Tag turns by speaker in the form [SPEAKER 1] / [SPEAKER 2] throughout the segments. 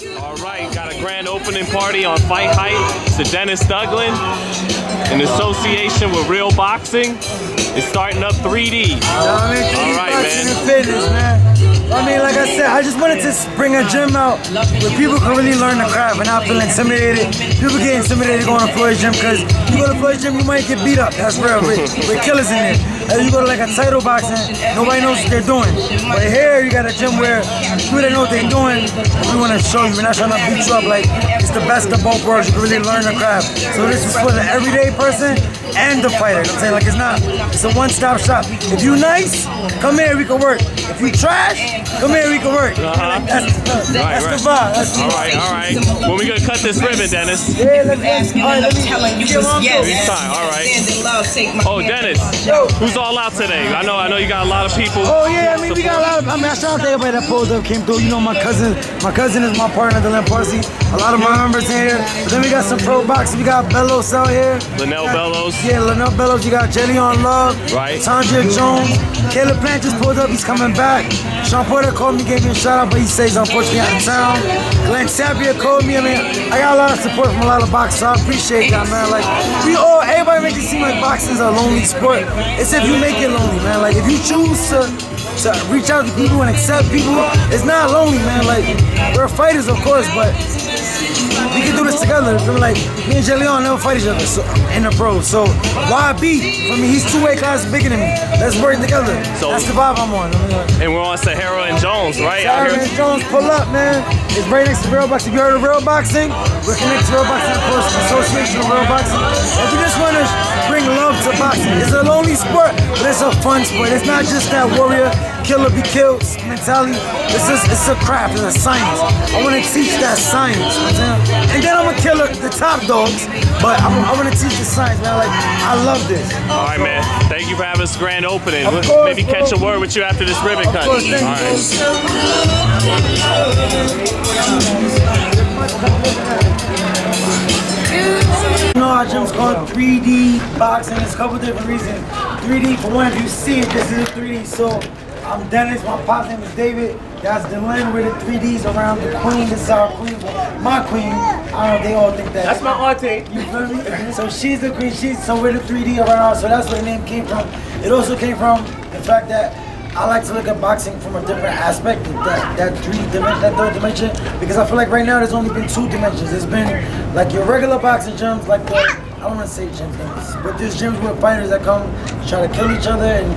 [SPEAKER 1] All right, got a grand opening party on FightHype. It's the Denis Douglin in association with Real Boxing. It's starting up 3D.
[SPEAKER 2] All
[SPEAKER 1] right, man.
[SPEAKER 2] Fitness, man. I mean, like I said, I just wanted to bring a gym out where people can really learn the craft and not feel intimidated. People get intimidated going to Floyd's gym because you go to Floyd's gym, you might get beat up. That's real. With killers in there. And you go to like a title boxing, nobody knows what they're doing. But here, you got a gym where people that know what they're doing, we want to show you. We're not trying to beat you up. Like, it's the best of both worlds. You can really learn the craft. So this is for the everyday person and the fighter. I'm saying, like, it's a one-stop shop. If you nice, come here, we can work. If you trash, come here, we can work. That's the vibe.
[SPEAKER 1] All right. When we gonna cut this ribbon, Dennis?
[SPEAKER 2] Yeah, let me get one go.
[SPEAKER 1] It's time. All right. Oh, Dennis, who's all out today? I know you got a lot of people.
[SPEAKER 2] Oh yeah, I mean we got a lot of. I mean, I shout out to everybody that pulled up, came through. You know, my cousin is my partner, the Limp Parsley. A lot of my members here. But then we got some pro boxing. We got Bellows out here.
[SPEAKER 1] Linnell Bellows.
[SPEAKER 2] Yeah, Linnell Bellows. You got Jelly on Love.
[SPEAKER 1] Right.
[SPEAKER 2] Tandria Jones. Caleb Plant just pulled up. He's coming back. Sean Porter called me, gave me a shout out, but he says unfortunately out of town. Glenn Tapia called me. I mean, I got a lot of support from a lot of boxers. So I appreciate that, man. Like everybody make it seem like boxing is a lonely sport. It's if you make it lonely, man. Like if you choose to reach out to people and accept people, it's not lonely, man. Like we're fighters, of course, but we can do this together. Like me and Jelly never fight each other in the pros. So why beat? For me, he's 2 weight classes bigger than me. Let's work together. So that's the vibe I'm on.
[SPEAKER 1] And we're on Sahara and Jones, right?
[SPEAKER 2] Sahara and Jones, pull up, man. It's right next to Real Boxing. If you heard of Real Boxing, we're connected to Real Boxing, of course, Association of Real Boxing. If you just want to bring love to boxing, it's a lonely sport, but it's a fun sport. It's not just that warrior, kill or be killed mentality. It's a craft, it's a science. I want to teach that science, you know what I'm saying? And then I'm going to kill the top dogs, but I want to teach the science, man. Like, I love this.
[SPEAKER 1] All right, man. Thank you for having this grand opening.
[SPEAKER 2] Of course,
[SPEAKER 1] maybe catch a word with you after this ribbon cut.
[SPEAKER 2] Of course, thank you know, our gym's called 3D Boxing. There's a couple different reasons. 3D, for one, if you see it, this is a 3D. So I'm Dennis, my pop's name is David. That's Dylan, we're the 3Ds around the queen. This is our queen, my queen. I don't know, they all think that.
[SPEAKER 3] That's my auntie.
[SPEAKER 2] You feel me? So she's the queen, so we're the 3D around her. So that's where the name came from. It also came from the fact that I like to look at boxing from a different aspect, that third dimension, because I feel like right now there's only been 2 dimensions. There's been like your regular boxing gyms, like I don't want to say gyms, but there's gyms where fighters that come try to kill each other, and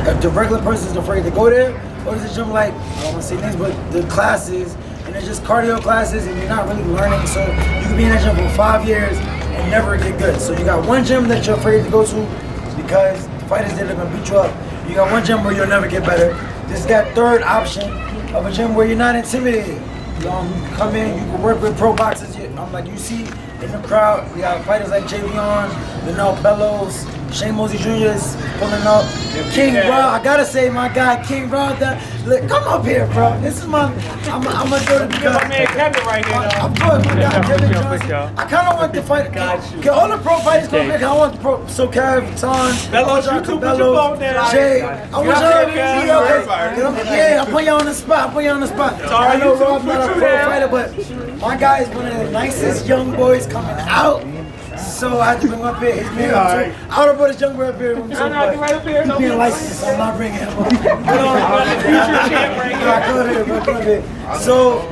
[SPEAKER 2] if the regular person's afraid to go there, or there's a gym like, I don't want to say names, but the classes, and it's just cardio classes, and you're not really learning, so you can be in that gym for 5 years and never get good. So you got one gym that you're afraid to go to because the fighters there are going to beat you up. You got one gym where you'll never get better. This got third option of a gym where you're not intimidated. You can come in, you can work with pro boxers. I'm like, you see in the crowd, we got fighters like Javion, Linnell Bellows, Shane Mosey Jr. is pulling up. King Rod, I gotta say my guy, King Rod, look, come up here, bro. This is my, I'm gonna go to the
[SPEAKER 3] My man Kevin right here.
[SPEAKER 2] Of course, my guy Kevin Johnson. I kinda want to fight, get all the pro fighters go back. I want the pro, so Kev, Ton,
[SPEAKER 3] Bellows, you two, put your phone down.
[SPEAKER 2] Jay, I want y'all to be yeah, I put you on the spot, I know Rob's not a pro fighter, but my guy is one of the nicest young boys coming out. So I had to bring him up here. His name, I would have brought his young boy up here. He's being licensed, so I'm not bringing him up. Come here. So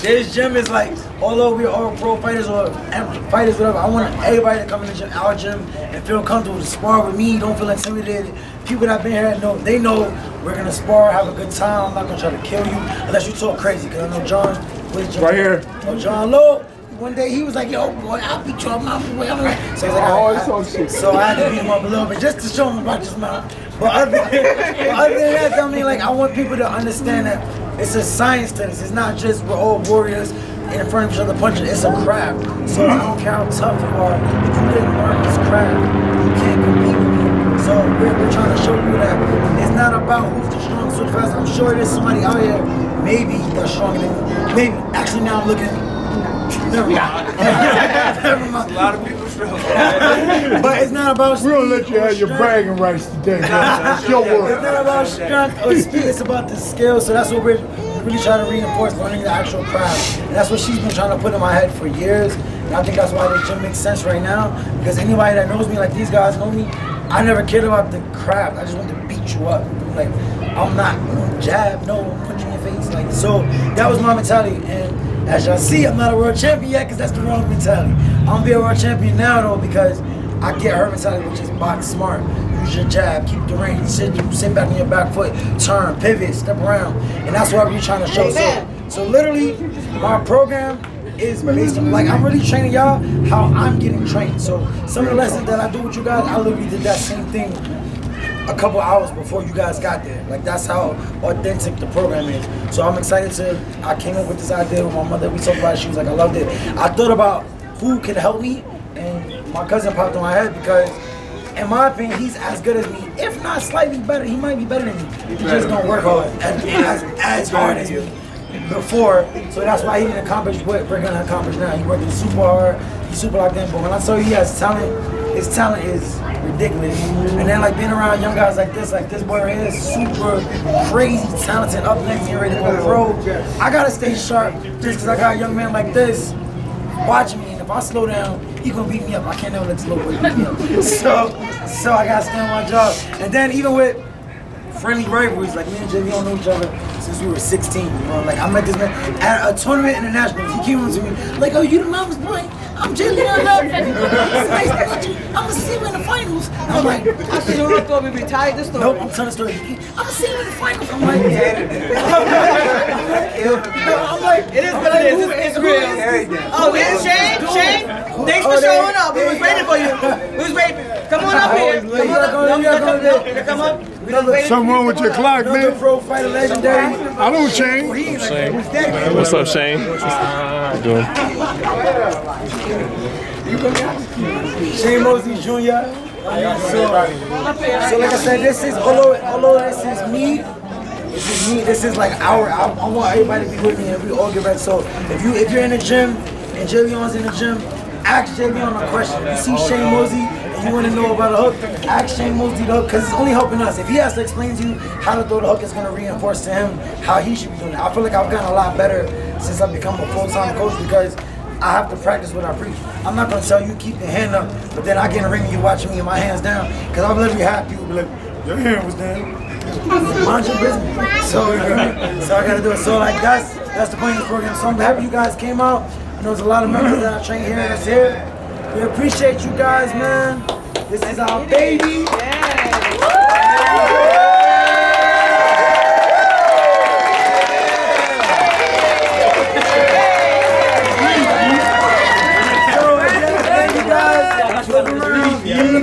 [SPEAKER 2] this gym is like, although we're all pro fighters or fighters, whatever, I want everybody to come in the gym, our gym, and feel comfortable to spar with me. Don't feel intimidated. People that have been here, they know we're gonna spar, have a good time. I'm not gonna try to kill you unless you talk crazy. Cause I know John,
[SPEAKER 3] right here.
[SPEAKER 2] Oh, John Lowe. One day he was like, yo, boy, I'll beat you up, my boy. So I was like, so I had to beat him up a little bit just to show him about his mouth. But other than that, I mean, like, I want people to understand that it's a science to this. It's not just we're all warriors in front of each other punching. It's a craft. So I don't care how tough you are. If you didn't learn this craft, you can't compete with me. So we're trying to show you that it's not about who's the strongest or the fastest. I'm sure there's somebody out here, maybe that's stronger than me. Maybe. Actually, now I'm looking. Never mind. Never mind.
[SPEAKER 3] A lot of people struggle.
[SPEAKER 2] But it's not about
[SPEAKER 4] we're gonna let you have your bragging rights today, man. It's your word.
[SPEAKER 2] It's not about strength or speed, it's about the skill. So that's what we're really trying to reinforce learning the actual craft. And that's what she's been trying to put in my head for years. And I think that's why the gym makes sense right now. Because anybody that knows me, like these guys know me, I never cared about the craft. I just want to beat you up. Like, I'm not jab, no, punch in your face. Like, so that was my mentality. And as y'all see, I'm not a world champion yet because that's the wrong mentality. I'm gonna be a world champion now though because I get her mentality, which is box smart. Use your jab, keep the range, sit back on your back foot, turn, pivot, step around. And that's what we're trying to show. So literally, my program is based on, like, I'm really training y'all how I'm getting trained. So some of the lessons that I do with you guys, I literally did that same thing a couple hours before you guys got there. Like, that's how authentic the program is. So I'm excited I came up with this idea with my mother. We talked about it, she was like, I loved it. I thought about who can help me, and my cousin popped in my head because, in my opinion, he's as good as me, if not slightly better. He might be better than me. He just don't work hard as hard as me before. So that's why he didn't accomplish what we're gonna accomplish now. He working super hard. He's super locked in. But when I tell you he has talent, his talent is ridiculous. And then like being around young guys like this boy right here is super crazy talented, up next, getting ready to go pro. I gotta stay sharp just because I got a young man like this watching me. And if I slow down, he gonna beat me up. I can't never let this little boy beat me up. So I gotta stay on my job. And then even with friendly rivalries, like me and Jay, we don't know each other since we were 16, you know? Like, I met this man at a tournament international. He came up to me, like, oh, you the mama's boy? I'm Jay Leon. Nice to meet you. I'm gonna see you in the finals. I'm like,
[SPEAKER 4] I still thought we retired this story.
[SPEAKER 2] nope, I'm telling the story. I'm gonna see you in the finals. I'm like, I'm like,
[SPEAKER 4] It is what it is. It's real. Oh, here's Shane. Shane, thanks for showing up. We was waiting for you. We was waiting. Come on up here. Come on up. Come up.
[SPEAKER 5] Something wrong with your clock,
[SPEAKER 2] another
[SPEAKER 5] man.
[SPEAKER 2] pro fighter, legendary.
[SPEAKER 5] I don't change.
[SPEAKER 1] What's up, Shane? How you doing?
[SPEAKER 2] Shane Mosley Jr. So like I said, this is although this is me. This is like I want everybody to be with me and we all get ready. So if you're in the gym and Jay Leon's in the gym, ask Jay Leon a question. If you see Shane Mosley and you want to know about a hook, ask Shane Mosley the hook because it's only helping us. If he has to explain to you how to throw the hook, it's going to reinforce to him how he should be doing it. I feel like I've gotten a lot better since I've become a full-time coach because I have to practice what I preach. I'm not going to tell you keep your hand up, but then I get in the ring and you watching me and my hands down because I literally have people be like, your hand was down. Mind your business. So I got to do it. So like that's the point of the program. So I'm happy you guys came out. I know there's a lot of members that I train here that's here. We appreciate you guys, man. This is our baby.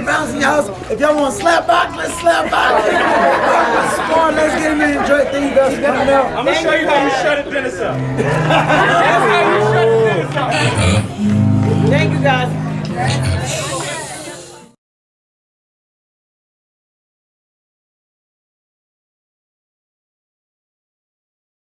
[SPEAKER 2] Bounce in your house. If y'all want to slap box, let's slap box. Spawn, let's get him in. Enjoy. Thank you guys for coming out.
[SPEAKER 3] I'm gonna show you how you shut it, Dennis up.